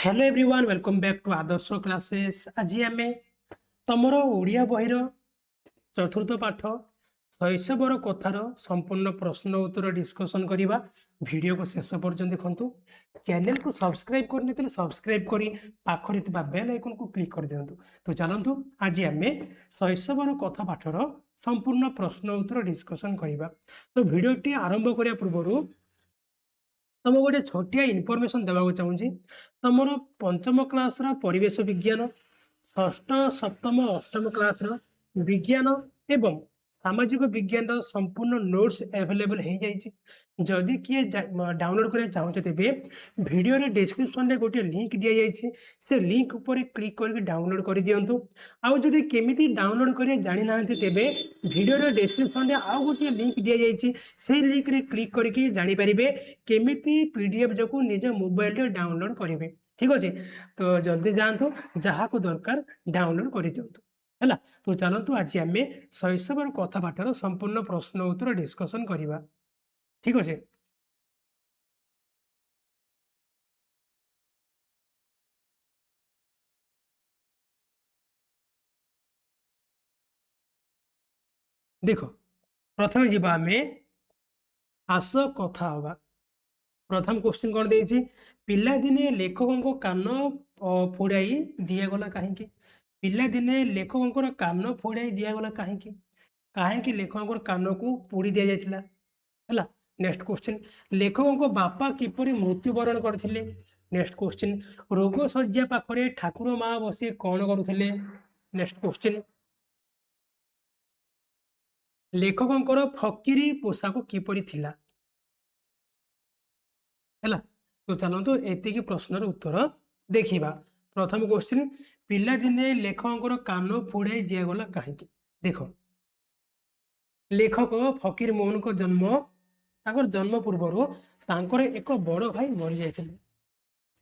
Hello everyone welcome back to Adarsh classes. आज आम तमर ओडिया बहिर चतुर्थ पाठ शैशवर कथार संपूर्ण प्रश्न उत्तर डिस्कसन करवा। वीडियो को शेष पर्यंत देखु। चैनल को सब्सक्राइब करने सब्सक्राइब कर पाखरे बेल आइकन को क्लिक कर दिंतु। तो चलतु आज आम शैशवर कथा पाठर संपूर्ण प्रश्न उत्तर डिस्कसन करवा। तो वीडियो आरंभ करने पूर्व तुम गोटे छोटिया इनफॉरमेशन देवाक चाहूँगी। तुम पंचम क्लास परिवेश विज्ञान, षष्ठ सप्तम अष्टम क्लास विज्ञान एवं सामाजिक विज्ञान संपूर्ण नोट्स अवेलेबल हो जाइए। जदि किए डाउनलोड करने चाहते तेरे वीडियो रे डिस्क्रिप्शन रे गोटे लिंक दि जाइए, से लिंक ऊपर क्लिक करके डाउनलोड कर दिंतु। आउ जदि केमिति डाउनलोड करें जानी ना तेरे वीडियो रे डिस्क्रिप्शन रे आउ गोटे लिंक दि जाइए, से लिंक रे क्लिक करके जानी पारिबे केमिति पीडीएफ जो निज मोबाइल रे डाउनलोड करेंगे। ठीक अच्छे, तो जल्दी जातु जहाँ को दरकार डाउनलोड कर दिंतु है। तो चलतु आज आम शैशवर कथा पाठर संपूर्ण प्रश्न उत्तर डिस्कसन करवा। ठीक अच्छे, देख प्रथम जी आम आस कथा हवा। प्रथम क्वेश्चन कौन देछि, पिला दिने लेखकों कान फोड़ाई दिगला कहीं। पिला दिने लेखकों कान फोड़ाई दिगला कहीं, कहीं लेखकों कान को पोड़ी दि जाइथिला है। नेक्स्ट क्वेश्चन, लेखकों बापा किपरि मृत्युवरण करथिले। नेक्स्ट क्वेश्चन, रोग शज्या पाखरे ठाकुर माँ बसी कौन करुथिले। नेक्स्ट क्वेश्चन, लेखकों फकीरी पोशाक किपरि थिला है। तो चलतु एतिकी प्रश्नर उत्तर देखा। प्रथम क्वेश्चन, पिला दिने लेखकों कान फोड़ाई दिगला कहीं। देख लेखक फकीर मोहन को जन्म पूर्व एक बड़ भाई मरी जाते।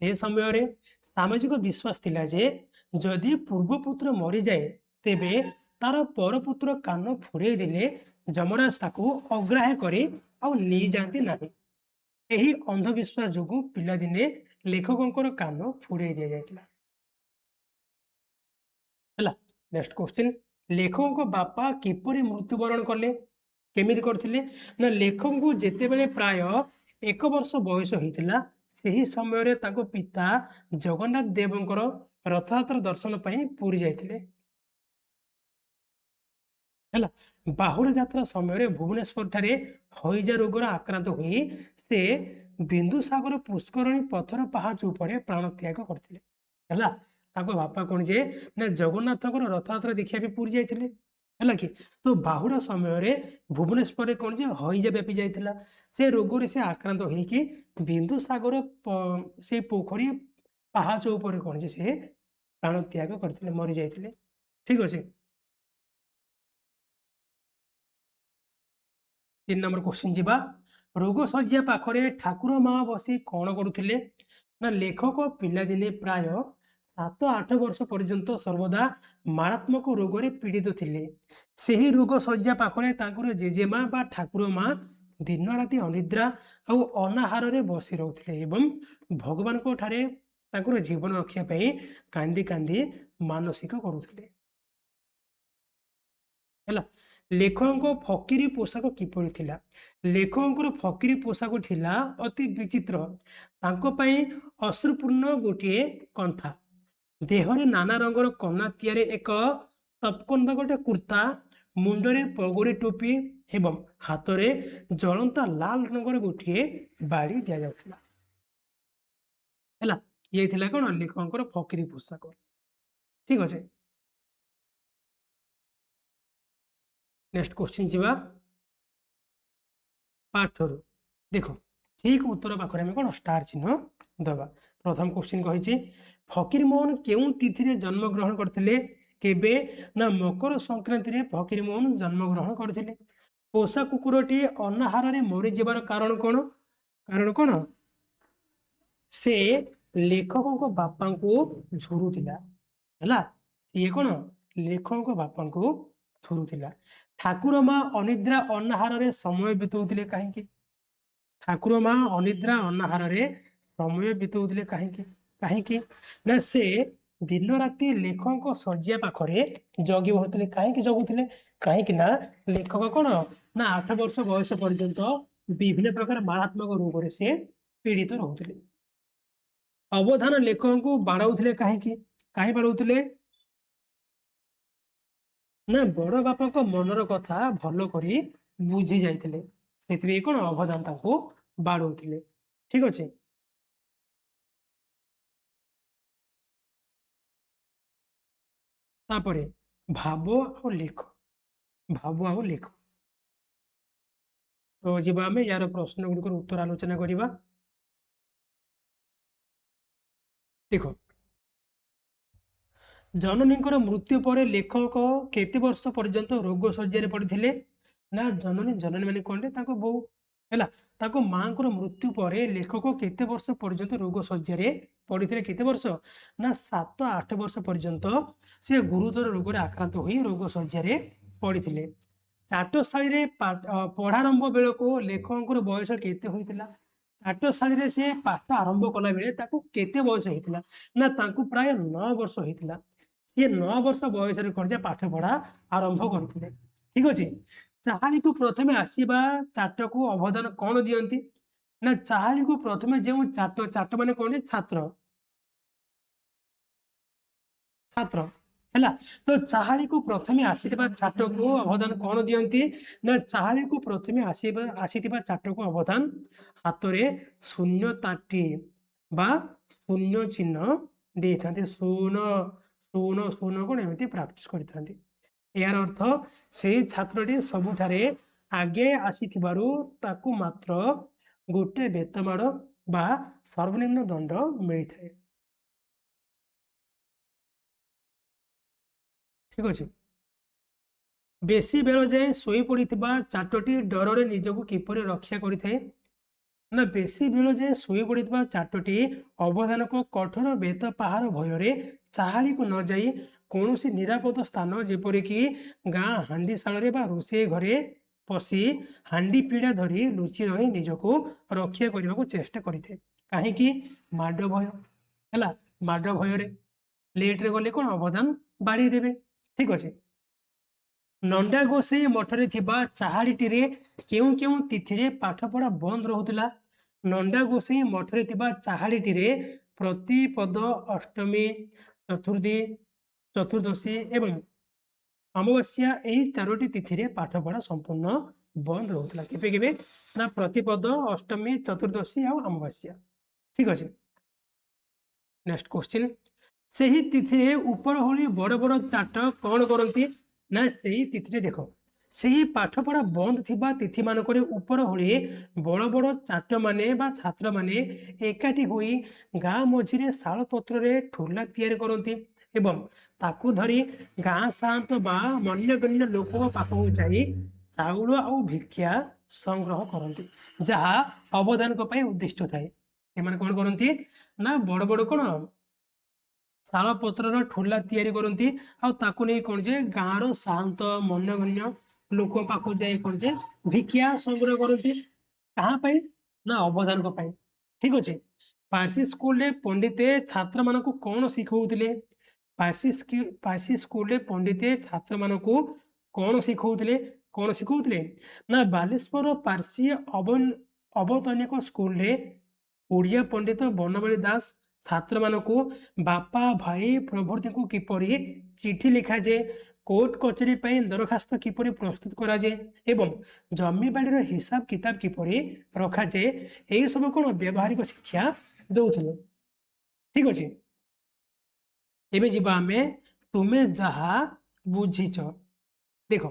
से समय सामाजिक विश्वास थिला जे जदि पूर्वपुत्र मरी जाए तेबे तार परपुत्र कान फोड़े देले जमराज ताकू अग्राह्य करी आउ नहीं जाती नहीं। यही अंधविश्वास जो पिलादिने लेखकों कान फोड़े दि जाइतिला है। नेक्स्ट क्वेश्चन, लेखकों बापा किपरि मृत्युवरण कले, केमिति करथिले ना लेखक को जेतेबेले प्राय 1 वर्ष बयस होइतिला सेही समय रे ताको पिता जगन्नाथ देवंकर रथयात्रा दर्शन पई पुरी जाइतिले है। बाहुड़ यात्रा समय भुवनेश्वर ठारे हईजा रोगर आक्रांत हुई से बिंदुसागर पुष्करणी पथर पाहाच उपरे प्राण त्याग करथिले है। ताको बापा कौन जे ना जगन्नाथ रथयात्रा देखा पुरी जाइतिले है कि। तो बाहुड़ा समय भुवनेश्वर कौन जे हईजा व्यापी जाइतिला, से रोग से आक्रांत होइकी बिंदुसागर से पोखरी पाहाच उपर कौन जे से प्राण त्याग करथिले, मरी जाइतिले। ठीक अच्छे, 3 नंबर क्वेश्चन जीवा, रोग शज्या पाखरे ठाकुर माँ बसी कौन करुथिले ना लेखक पिलादिने प्राय 7-8 वर्ष पर्यंत सर्वदा मारात्मक रोग पीड़ित थिले। सेही रोग शज्या पाखरे तांकर जेजेमा बा ठाकुर माँ दिन राति अनिद्रा और अनाहार रे बसी रहउथिले एवं भगवान को ठारे तांकर जीवन रक्षा पाई कांदी कांदी मानसिक करुथिले है। लेखकों फकीरी पोशाक किपरि थिला, लेखकों फकीरी पोशाक थिला अति विचित्र। तांको पई अश्रुपूर्ण गोटे कंथा, देहरे नाना रंगर कना तियारे एक तपकन बा गोटे कुर्ता, मुंडरे पगड़ी टोपी एवं हाथरे जलंता लाल रंगर गोटे बाड़ी दिया जाउथिला है। ये थिला कोन लेखकों फकीरी पोशाक। ठीक अच्छे, नेक्स्ट क्वेश्चन जीवा पाठ रू। देख ठीक उत्तर पाखे आम कौन स्टार चिन्ह दबा। प्रथम क्वेश्चन कही, फकीर मोहन केउं तिथि जन्म ग्रहण करते, केबे ना मकर संक्रांति रे फकीर मोहन जन्म ग्रहण करते। पोषा कुकुरटी अनाहार रे मरी जबार कारण कौन, कारण कौन से लेखकों बापा को झुरुला है। सी कौन लेखकों बापा को झुरुला। ठाकुर माँ अनिद्रा अनाहार रे समय बिताउथिले कहीं, ठाकुर माँ अनिद्रा अनाहार रे समय बिताउथिले कहीं। କାହିଁକି ନା ସେ ଦିନ ରାତି ଲେଖକଙ୍କ ଶଯ୍ୟା ପାଖରେ ଜଗି ବସୁଥିଲେ। କାହିଁକି ଜଗୁଥିଲେ? କାହିଁକି ନା ଲେଖକ କଣ ନା 8 ବର୍ଷ ବୟସ ପର୍ଯ୍ୟନ୍ତ ବିଭିନ୍ନ ପ୍ରକାର ମାରାତ୍ମକ ରୋଗରେ ସେ ପୀଡ଼ିତ ରହୁଥିଲେ। ଅବଧାନ ଲେଖକଙ୍କୁ ବାଡ଼ଉଥିଲେ କାହିଁକି? କାହିଁ ବାଡ଼ଉଥିଲେ? ନା ବଡ ବାପାଙ୍କ ମନର କଥା ଭଲ କରି ବୁଝି ଯାଇଥିଲେ, ସେଥିପାଇଁ କଣ ଅବଧାନ ତାଙ୍କୁ ବାଡ଼ଉଥିଲେ। ଠିକ ଅଛି। ତାପରେ ଭାବ ଆଉ ଲେଖ, ଭାବ ଆଉ ଲେଖ। ତ ଯିବା ଆମେ ୟାର ପ୍ରଶ୍ନ ଗୁଡ଼ିକର ଉତ୍ତର ଆଲୋଚନା କରିବା। ଦେଖ, ଜନନୀଙ୍କର ମୃତ୍ୟୁ ପରେ ଲେଖକ କେତେ ବର୍ଷ ପର୍ଯ୍ୟନ୍ତ ରୋଗ ଶଯ୍ୟାରେ ପଡ଼ିଥିଲେ? ନା ଜନନୀ ମାନେ କହିଲେ ତାଙ୍କ ବୋଉ ହେଲା, ତାଙ୍କ ମାଙ୍କର ମୃତ୍ୟୁ ପରେ ଲେଖକ କେତେ ବର୍ଷ ପର୍ଯ୍ୟନ୍ତ ରୋଗ ଶଯ୍ୟାରେ ପଡ଼ିଥିଲେ? କେତେ ବର୍ଷ? ନା 7-8 ବର୍ଷ ପର୍ଯ୍ୟନ୍ତ ସେ ଗୁରୁତର ରୋଗରେ ଆକ୍ରାନ୍ତ ହୋଇ ରୋଗ ଶଯ୍ୟାରେ ପଡ଼ିଥିଲେ। ଚାଟଶାଳୀରେ ପଢ଼ାରମ୍ଭ ବେଳକୁ ଲେଖକଙ୍କର ବୟସ କେତେ ହୋଇଥିଲା? ଚାଟଶାଳୀରେ ସେ ପାଠ ଆରମ୍ଭ କଲା ବେଳେ ତାକୁ କେତେ ବୟସ ହେଇଥିଲା? ନା ତାଙ୍କୁ ପ୍ରାୟ 9 ବର୍ଷ ହେଇଥିଲା। ସିଏ 9 ବର୍ଷ ବୟସରେ କଣ ଯେ ପାଠ ପଢା ଆରମ୍ଭ କରିଥିଲେ। ଠିକ ଅଛି। ଚାହାଳିକୁ ପ୍ରଥମେ ଆସିବା ଚାଟକୁ ଅବଦାନ କଣ ଦିଅନ୍ତି? ନା ଚାହାଳିକୁ ପ୍ରଥମେ ଯେଉଁ ଚାଟ ମାନେ କଣ? ଛାତ୍ର ଛାତ୍ର ହେଲା। ତ ଚାହାଳିକୁ ପ୍ରଥମେ ଆସିଥିବା ଚାଟକୁ ଅବଦାନ କଣ ଦିଅନ୍ତି? ନା ଚାହାଳିକୁ ପ୍ରଥମେ ଆସିଥିବା ଚାଟକୁ ଅବଦାନ ହାତରେ ଶୂନ୍ୟତାଟିଏ ବା ଶୂନ୍ୟ ଚିହ୍ନ ଦେଇଥାନ୍ତି। ଶୂନ ଶୂନ ଶୂନ କଣ ଏମିତି ପ୍ରାକ୍ଟିସ କରିଥାନ୍ତି। ଏହାର ଅର୍ଥ ସେଇ ଛାତ୍ରଟି ସବୁଠାରେ ଆଗେ ଆସିଥିବାରୁ ତାକୁ ମାତ୍ର ଗୋଟେ ବେତମାଡ଼ ବା ସର୍ବନିମ୍ନ ଦଣ୍ଡ ମିଳିଥାଏ। ଠିକ ଅଛି। ବେଶୀ ବେଳ ଯାଏ ଶୋଇପଡ଼ିଥିବା ଚାଟଟି ଡରରେ ନିଜକୁ କିପରି ରକ୍ଷା କରିଥାଏ? ନା ବେଶୀ ବେଳ ଯାଏ ଶୋଇପଡ଼ିଥିବା ଚାଟଟି ଅବଧାନଙ୍କ କଠୋର ବେତ ପାହାର ଭୟରେ ଚାହାଳିକୁ ନ ଯାଇ କୌଣସି ନିରାପଦ ସ୍ଥାନ ଯେପରିକି ଗାଁ ହାଣ୍ଡିଶାଳରେ ବା ରୋଷେଇ ଘରେ ପଶି ହାଣ୍ଡି ପିଡ଼ା ଧରି ଲୁଚି ରହି ନିଜକୁ ରକ୍ଷା କରିବାକୁ ଚେଷ୍ଟା କରିଥାଏ। କାହିଁକି? ମାଡ଼ ଭୟ ହେଲା। ମାଡ଼ ଭୟରେ ଲେଟରେ ଗଲେ କଣ ଅବଦାନ ବାଡ଼େଇ ଦେବେ। ଠିକ ଅଛି। ନଣ୍ଡା ଗୋସାଇ ମଠରେ ଥିବା ଚାହାଳିଟିରେ କେଉଁ କେଉଁ ତିଥିରେ ପାଠପଢ଼ା ବନ୍ଦ ରହୁଥିଲା? ନଣ୍ଡା ଗୋସାଇ ମଠରେ ଥିବା ଚାହାଳିଟିରେ ପ୍ରତିପଦ, ଅଷ୍ଟମୀ, ଚତୁର୍ଦ୍ଦଶୀ ଏବଂ ଅମାବାସ୍ୟା ଏହି 4ଟି ତିଥିରେ ପାଠପଢ଼ା ସମ୍ପୂର୍ଣ୍ଣ ବନ୍ଦ ରହୁଥିଲା। କେବେ କେବେ? ନା ପ୍ରତିପଦ, ଅଷ୍ଟମୀ, ଚତୁର୍ଦ୍ଦଶୀ ଆଉ ଅମାବାସ୍ୟା। ଠିକ ଅଛି। ନେକ୍ସଟ କ୍ୱେଶ୍ଚିନ୍, ସେହି ତିଥିରେ ଉପର ଭଳି ବଡ଼ ବଡ଼ ଚାଟ କଣ କରନ୍ତି? ନା ସେହି ତିଥିରେ ଦେଖ, ସେହି ପାଠପଢ଼ା ବନ୍ଦ ଥିବା ତିଥି ମାନଙ୍କରେ ଉପର ଭଳି ବଡ଼ ବଡ଼ ଚାଟମାନେ ବା ଛାତ୍ରମାନେ ଏକାଠି ହୋଇ ଗାଁ ମଝିରେ ଶାଳ ପତ୍ରରେ ଠୋଲା ତିଆରି କରନ୍ତି ଏବଂ ତାକୁ ଧରି ଗାଁ ସାନ୍ତ ବା ମନ୍ୟଗଣ୍ୟ ଲୋକଙ୍କ ପାଖକୁ ଯାଇ ଚାଉଳ ଆଉ ଭିକ୍ଷା ସଂଗ୍ରହ କରନ୍ତି, ଯାହା ଅବଦାନଙ୍କ ପାଇଁ ଉଦ୍ଦିଷ୍ଟ ଥାଏ। ସେମାନେ କଣ କରନ୍ତି? ନା ବଡ଼ ବଡ଼ କଣ ଶାଳ ପତ୍ରର ଠୋଲା ତିଆରି କରନ୍ତି ଆଉ ତାକୁ ନେଇ କଣ ଯେ ଗାଁର ସାନ୍ତ ମନ୍ୟଗଣ୍ୟ ଲୋକ ପାଖକୁ ଯାଇ କଣ ଯେ ଭିକ୍ଷା ସଂଗ୍ରହ କରନ୍ତି। କାହା ପାଇଁ? ନା ଅବଦାନଙ୍କ ପାଇଁ। ଠିକ ଅଛି। ପାର୍ସି ସ୍କୁଲରେ ପଣ୍ଡିତେ ଛାତ୍ରମାନଙ୍କୁ କଣ ଶିଖଉଥିଲେ? ପାର୍ସି ସ୍କୁଲରେ ପଣ୍ଡିତେ ଛାତ୍ରମାନଙ୍କୁ କଣ ଶିଖଉଥିଲେ? କଣ ଶିଖଉଥିଲେ? ନା ବାଲେଶ୍ୱର ପାର୍ସି ଅବତନିକ ସ୍କୁଲରେ ଓଡ଼ିଆ ପଣ୍ଡିତ ବନମାଳୀ ଦାସ ଛାତ୍ରମାନଙ୍କୁ ବାପା, ଭାଇ ପ୍ରଭୃତିଙ୍କୁ କିପରି ଚିଠି ଲେଖାଯାଏ, କୋର୍ଟ କଚେରୀ ପାଇଁ ଦରଖାସ୍ତ କିପରି ପ୍ରସ୍ତୁତ କରାଯାଏ ଏବଂ ଜମିବାଡ଼ିର ହିସାବ କିତାବ କିପରି ରଖାଯାଏ, ଏହି ସବୁ କଣ ବ୍ୟବହାରିକ ଶିକ୍ଷା ଦଉଥିଲେ। ଠିକ ଅଛି। ଏବେ ଯିବା ଆମେ ତୁମେ ଯାହା ବୁଝିଛ। ଦେଖ,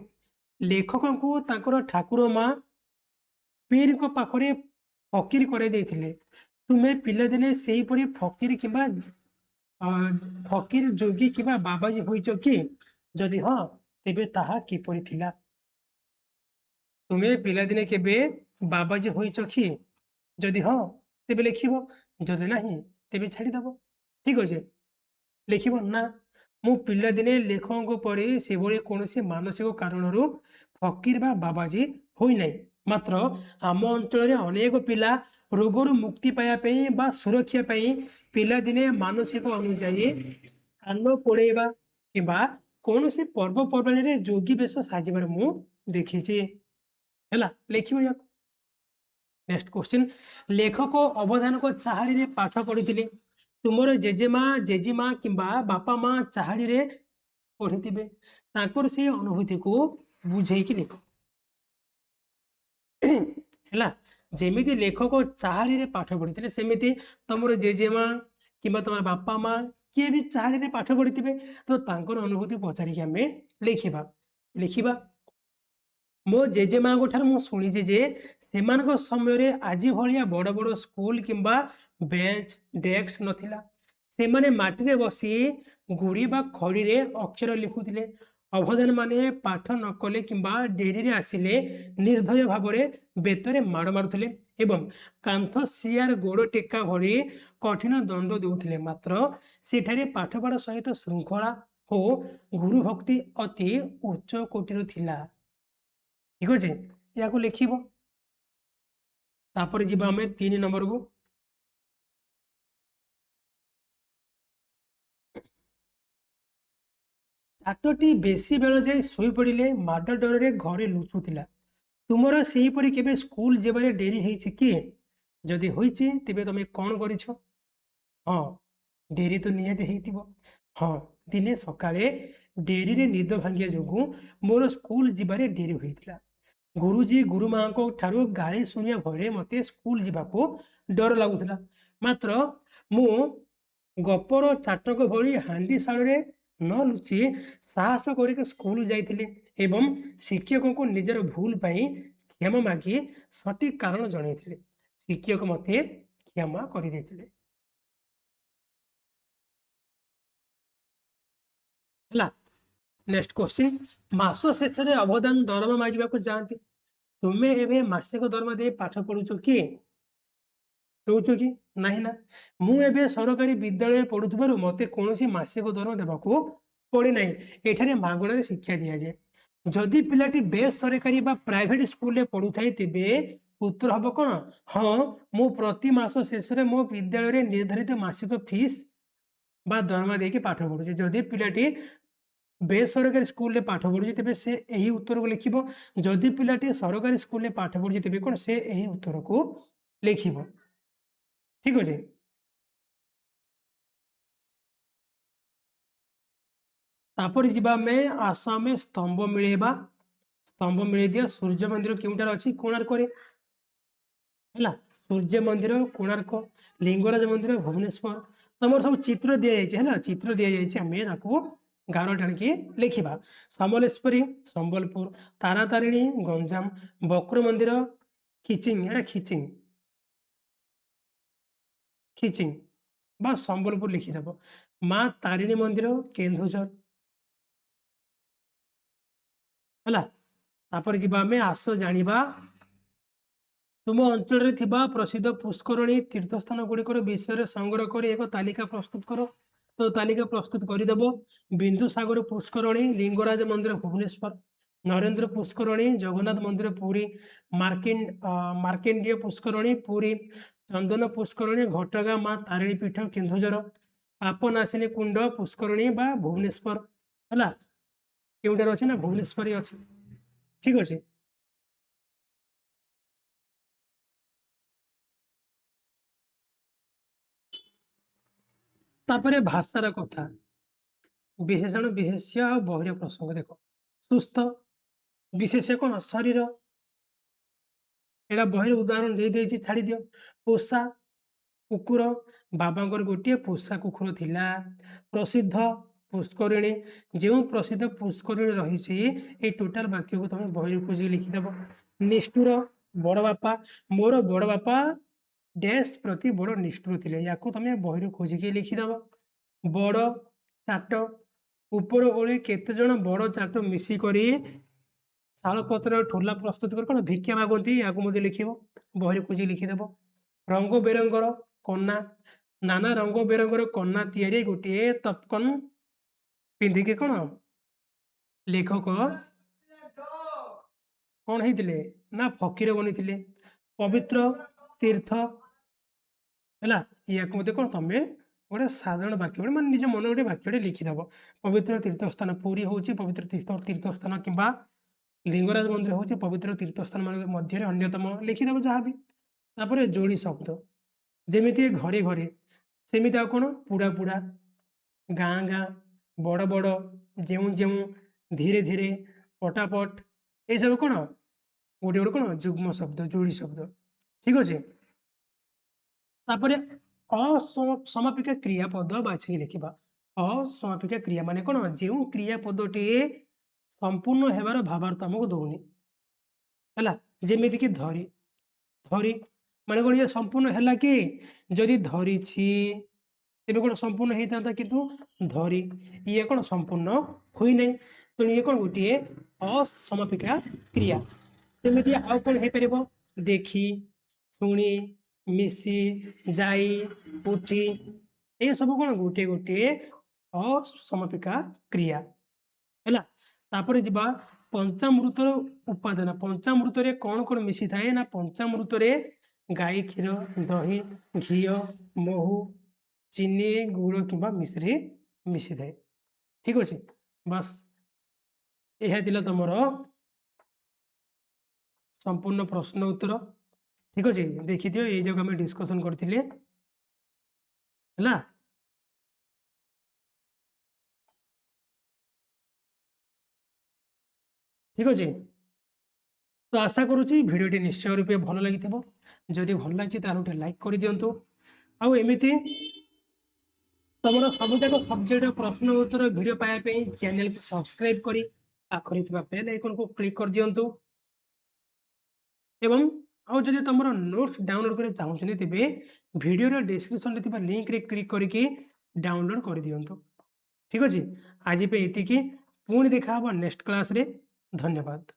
ଲେଖକଙ୍କୁ ତାଙ୍କର ଠାକୁର ମା ପୀରଙ୍କ ପାଖରେ ଫକୀର କରାଇ ଦେଇଥିଲେ। ତୁମେ ପିଲାଦିନେ ସେହିପରି ଫକୀର ଯୋଗୀ କିମ୍ବା ବାବାଜୀ ହୋଇଛ କି? ଯଦି ହଁ, ତେବେ ତାହା କିପରି ଥିଲା? ତୁମେ ପିଲାଦିନେ କେବେ ବାବାଜୀ ହୋଇଛ କି? ଯଦି ହଁ, ତେବେ ଲେଖିବ, ଯଦି ନାହିଁ ତେବେ ଛାଡ଼ିଦବ। ଠିକ ଅଛି। ଲେଖିବ ନା ମୁଁ ପିଲାଦିନେ ଲେଖକଙ୍କ ପରି ସେଭଳି କୌଣସି ମାନସିକ କାରଣରୁ ଫକୀର ବା ବାବାଜୀ ହୋଇନାହିଁ। ମାତ୍ର ଆମ ଅଞ୍ଚଳରେ ଅନେକ ପିଲା ରୋଗରୁ ମୁକ୍ତି ପାଇବା ପାଇଁ ବା ସୁରକ୍ଷା ପାଇଁ ପିଲାଦିନେ ମାନସିକ ଅନୁଯାୟୀ କାନ ପୋଡ଼େଇବା କିମ୍ବା କୌଣସି ପର୍ବପର୍ବାଣୀରେ ଯୋଗୀ ବେଶ ସାଜିବାର ମୁଁ ଦେଖିଛି। ହେଲା, ଲେଖିବ ୟାକୁ। ନେକ୍ସଟ କ୍ୱେଶ୍ଚିନ୍, ଲେଖକ ଅବଧାନଙ୍କ ଚାହାଳିରେ ପାଠ ପଢିଥିଲେ। ତୁମର ଜେଜେମା ଜେଜେମା କିମ୍ବା ବାପା ମା ଚାହାଳିରେ ପଢିଥିବେ, ତାଙ୍କର ସେଇ ଅନୁଭୂତିକୁ ବୁଝେଇକି ଲେଖ। ହେଲା, ଯେମିତି ଲେଖକ ଚାହାଳିରେ ପାଠ ପଢିଥିଲେ ସେମିତି ତମର ଜେଜେମା କିମ୍ବା ତମର ବାପା ମା କିଏ ବି ଚାହାଳିରେ ପାଠ ପଢିଥିବେ, ତ ତାଙ୍କର ଅନୁଭୂତି ପଚାରିକି ଆମେ ଲେଖିବା। ଲେଖିବା, ମୋ ଜେଜେମାଙ୍କ ଠାରୁ ମୁଁ ଶୁଣିଛି ଯେ ସେମାନଙ୍କ ସମୟରେ ଆଜି ଭଳିଆ ବଡ଼ ବଡ଼ ସ୍କୁଲ କିମ୍ବା ବେଞ୍ଚ ଡେସ୍କ ନଥିଲା। ସେମାନେ ମାଟିରେ ବସି ଗୁଡ଼ି ବା ଖଡ଼ିରେ ଅକ୍ଷର ଲେଖୁଥିଲେ। ଅବଧାନ ମାନେ ପାଠ ନ କଲେ କିମ୍ବା ଡେରିରେ ଆସିଲେ ନିର୍ଦ୍ଦୟ ଭାବରେ ବେତରେ ମାଡ଼ ମାରୁଥିଲେ ଏବଂ କାନ୍ଥ ସିଆର ଗୋଡ଼ ଟେକା ଭଳି କଠିନ ଦଣ୍ଡ ଦେଉଥିଲେ। ମାତ୍ର ସେଠାରେ ପାଠପଢ଼ା ସହିତ ଶୃଙ୍ଖଳା ଓ ଗୁରୁ ଭକ୍ତି ଅତି ଉଚ୍ଚ କୋଟିର ଥିଲା। ଠିକ ଅଛି, ଏହାକୁ ଲେଖିବ। ତାପରେ ଯିବା ଆମେ 3 ନମ୍ବରକୁ। ଚାଟଟି ବେଶୀ ବେଳ ଯାଇ ଶୋଇପଡ଼ିଲେ ମାଡ଼ ଡରରେ ଘରେ ଲୁଚୁଥିଲା। ତୁମର ସେହିପରି କେବେ ସ୍କୁଲ ଯିବାରେ ଡେରି ହେଇଛି କି? ଯଦି ହୋଇଛି ତେବେ ତମେ କ'ଣ କରିଛ? ହଁ, ଡେରି ତ ନିହାତି ହେଇଥିବ। ହଁ, ଦିନେ ସକାଳେ ଡେରିରେ ନିଦ ଭାଙ୍ଗିବା ଯୋଗୁଁ ମୋର ସ୍କୁଲ ଯିବାରେ ଡେରି ହୋଇଥିଲା। ଗୁରୁଜୀ ଗୁରୁମାଙ୍କ ଠାରୁ ଗାଳି ଶୁଣିବା ଭୟରେ ମୋତେ ସ୍କୁଲ ଯିବାକୁ ଡର ଲାଗୁଥିଲା। ମାତ୍ର ମୁଁ ଗପର ଚାଟକ ଭଳି ହାଣ୍ଡିଶାଳରେ ନ ଲୁଚି ସାହସ କରିକି ସ୍କୁଲ ଯାଇଥିଲି ଏବଂ ଶିକ୍ଷକଙ୍କୁ ନିଜର ଭୁଲ ପାଇଁ କ୍ଷମା ମାଗି ସଠିକ କାରଣ ଜଣାଇଥିଲି। ଶିକ୍ଷକ ମୋତେ କ୍ଷମା କରିଦେଇଥିଲେ। ହେଲା, ନେକ୍ସଟ କ୍ୱେଶ୍ଚିନ୍, ମାସ ଶେଷରେ ଅବଦାନ ଦରମା ମାଗିବାକୁ ଯାଆନ୍ତି। ତୁମେ ଏବେ ମାସିକ ଦରମା ଦେଇ ପାଠ ପଢୁଛ କି? ଦଉଛ କି? ନାହିଁ ନା। ମୁଁ ଏବେ ସରକାରୀ ବିଦ୍ୟାଳୟରେ ପଢୁଥିବାରୁ ମୋତେ କୌଣସି ମାସିକ ଦରମା ଦେବାକୁ ପଡ଼େ ନାହିଁ। ଏଠାରେ ମାଗଣାରେ ଶିକ୍ଷା ଦିଆଯାଏ। ଯଦି ପିଲାଟି ବେସରକାରୀ ବା ପ୍ରାଇଭେଟ ସ୍କୁଲରେ ପଢୁଥାଏ ତେବେ ଉତ୍ତର ହବ କ'ଣ? ହଁ, ମୁଁ ପ୍ରତି ମାସ ଶେଷରେ ମୋ ବିଦ୍ୟାଳୟରେ ନିର୍ଦ୍ଧାରିତ ମାସିକ ଫିସ୍ ବା ଦରମା ଦେଇକି ପାଠ ପଢୁଛି। ଯଦି ପିଲାଟି ବେସରକାରୀ ସ୍କୁଲରେ ପାଠ ପଢୁଛି ତେବେ ସେ ଏହି ଉତ୍ତରକୁ ଲେଖିବ। ଯଦି ପିଲାଟି ସରକାରୀ ସ୍କୁଲରେ ପାଠ ପଢୁଛି ତେବେ କ'ଣ ସେ ଏହି ଉତ୍ତରକୁ ଲେଖିବ। ଠିକ ଅଛି, ତାପରେ ଯିବା ଆମେ ଆସ ଆମେ ସ୍ତମ୍ଭ ମିଳେଇବା। ସ୍ତମ୍ଭ ମିଳେଇ ଦିଅ। ସୂର୍ଯ୍ୟ ମନ୍ଦିର କେଉଁଠାରେ ଅଛି? କୋଣାର୍କରେ। ହେଲା, ସୂର୍ଯ୍ୟ ମନ୍ଦିର କୋଣାର୍କ, ଲିଙ୍ଗରାଜ ମନ୍ଦିର ଭୁବନେଶ୍ୱର। ତମର ସବୁ ଚିତ୍ର ଦିଆଯାଇଛି। ହେଲା, ଚିତ୍ର ଦିଆଯାଇଛି, ଆମେ ତାକୁ ଗାର ଟାଣିକି ଲେଖିବା। ସମଲେଶ୍ୱରୀ ସମ୍ବଲପୁର, ତାରାତାରିଣୀ ଗଞ୍ଜାମ, ବକ୍ର ମନ୍ଦିର ଖିଚିଂ, ଏଟା ଖିଚିଂ ଖିଚିଂ ବା ସମ୍ବଲପୁର ଲେଖିଦେବ। ମା ତାରିଣୀ ମନ୍ଦିର କେନ୍ଦୁଝର। ହେଲା, ତାପରେ ଯିବା ଆମେ ଆସ ଜାଣିବା ତୁମ ଅଞ୍ଚଳରେ ଥିବା ପ୍ରସିଦ୍ଧ ପୁଷ୍କରଣୀ ତୀର୍ଥସ୍ଥାନ ଗୁଡ଼ିକର ବିଷୟରେ ସଂଗ୍ରହ କରି ଏକ ତାଲିକା ପ୍ରସ୍ତୁତ କର। ତ ତାଲିକା ପ୍ରସ୍ତୁତ କରିଦେବ। ବିନ୍ଦୁସାଗର ପୁଷ୍କରଣୀ, ଲିଙ୍ଗରାଜ ମନ୍ଦିର ଭୁବନେଶ୍ୱର, ନରେନ୍ଦ୍ର ପୁଷ୍କରଣୀ, ଜଗନ୍ନାଥ ମନ୍ଦିର ପୁରୀ, ମାର୍କେଣ୍ଡିୟ ପୁଷ୍କରଣୀ ପୁରୀ, ଚନ୍ଦନ ପୁଷ୍କରଣୀ ଘଟଗାଁ ମା ତାରିଣୀ ପୀଠ କେନ୍ଦୁଝର, ପାପନାଶିନୀ କୁଣ୍ଡ ପୁଷ୍କରଣୀ ବା ଭୁବନେଶ୍ୱର। ହେଲା, କେଉଁଠାରେ ଅଛି ନା ଭୁବନେଶ୍ୱରରେ ଅଛି। ଠିକ ଅଛି, ତାପରେ ଭାଷାର କଥା, ବିଶେଷଣ ବିଶେଷ୍ୟ ଆଉ ବହିର ପ୍ରସଙ୍ଗ। ଦେଖ, ସୁସ୍ଥ ବିଶେଷ୍ୟ କ'ଣ? ଶରୀର। ଏଇଟା ବହିର ଉଦାହରଣ ଦେଇଛି, ଛାଡ଼ି ଦିଅ। ପୋଷା କୁକୁର, ବାବାଙ୍କର ଗୋଟିଏ ପୋଷା କୁକୁର ଥିଲା। ପ୍ରସିଦ୍ଧ ପୁଷ୍କରିଣୀ, ଯେଉଁ ପ୍ରସିଦ୍ଧ ପୁଷ୍କରିଣୀ ରହିଛି ଏଇ ଟୋଟାଲ ବାକ୍ୟକୁ ତମେ ବହିରୁ ଖୋଜିକି ଲିଖିଦେବ। ନିଷ୍ଠୁର, ବଡ଼ ବାପା, ମୋର ବଡ଼ ବାପା ଡ୍ୟାସ୍ ପ୍ରତି ବଡ଼ ନିଷ୍ଠୁର ଥିଲେ। ୟାକୁ ତମେ ବହିରୁ ଖୋଜିକି ଲିଖିଦେବ। ବଡ଼ ଚାଟ, ଉପର ଓଳି କେତେଜଣ ବଡ଼ ଚାଟ ମିଶିକରି ଶାଳପତ୍ର ଠୋଲା ପ୍ରସ୍ତୁତ କରି କ'ଣ ଭିକ୍ଷା ମାଗନ୍ତି, ୟାକୁ ମଧ୍ୟ ଲେଖିବ। ବହିରୁ ଖୋଜିକି ଲିଖିଦେବ। ରଙ୍ଗ ବେରଙ୍ଗର କନା, ନାନା ରଙ୍ଗ ବେରଙ୍ଗର କନା ତିଆରି ଗୋଟିଏ ତପକନ ପିନ୍ଧିକି କ'ଣ ଲେଖକ କ'ଣ ହେଇଥିଲେ ନା ଫକୀର ବନିଥିଲେ। ପବିତ୍ର ତୀର୍ଥ ହେଲା या मते कौन तुम गोटे साधारण वाक्य माने निज मन गोटे वाक्य लिखिदेव पवित्र तीर्थस्थान पुरी हूँ पवित्र तीर्थस्थान कि लिंगराज मंदिर हूँ पवित्र तीर्थस्थान मध्य अन्यतम लिखिदेव जहाँ भी तापर जोड़ी शब्द जमीती घरे घरे सेमती आ कौन पुड़ा पुड़ा गाँ गाँ बड़ बड़ जेऊ जेऊ धीरे धीरे पटापट ये सब कौन गोटे गोटे कौन जुग्म शब्द जोड़ी शब्द ठीक अच्छे तापर असमापिका क्रियापद बाछिकी लिखा असमापिका क्रिया माने कौन जो क्रियापदटी संपूर्ण हेबार भावार्थ आमको दौनी है जमीती कि धरी धरी माने कौन ये संपूर्ण है कि जदि धरी तेरे कौन संपूर्ण होता था किंतु धरी ये कौन संपूर्ण हुई नहीं तेणु ये कौन गोटे असमापिका क्रिया सेमती आउ कौन हो पार देखी शुणी मिसी जाई उठी ये सब कौन गोटे गोटे असमापिका क्रिया है तापर जा पंचामृतर उपादान पंचामृत कौन कौन मिसी थाए ना पंचामृत गाई क्षीर दही घी महू चीनी गुड़ कि मिश्री मिसी थाए ठीक अच्छे बस यह तुम संपूर्ण प्रश्न उत्तर ठीक अच्छे देखी दियो ये जगह आम डिस्कसन करथिले है ठीक अच्छे तो आशा करुच्ची भिडटी निश्चय रूपे भल लगी जदि भल लगी गोटे लाइक कर दिंतु आउ एमती तुम सबुजाक सब्जेक्ट प्रश्न उत्तर भिड पाइबा चैनल को सब्सक्राइब कर पाखरी बेल आइकन को क्लिक कर दिंतु एवं आउ जदि तुम नोट्स डाउनलोड कर चाहते तेरे वीडियो डिस्क्रिप्शन में लिंक रे क्लिक करके डाउनलोड कर दिंतु ठीक अच्छे आज ये पुणी देखा नेक्स्ट क्लास रे धन्यवाद।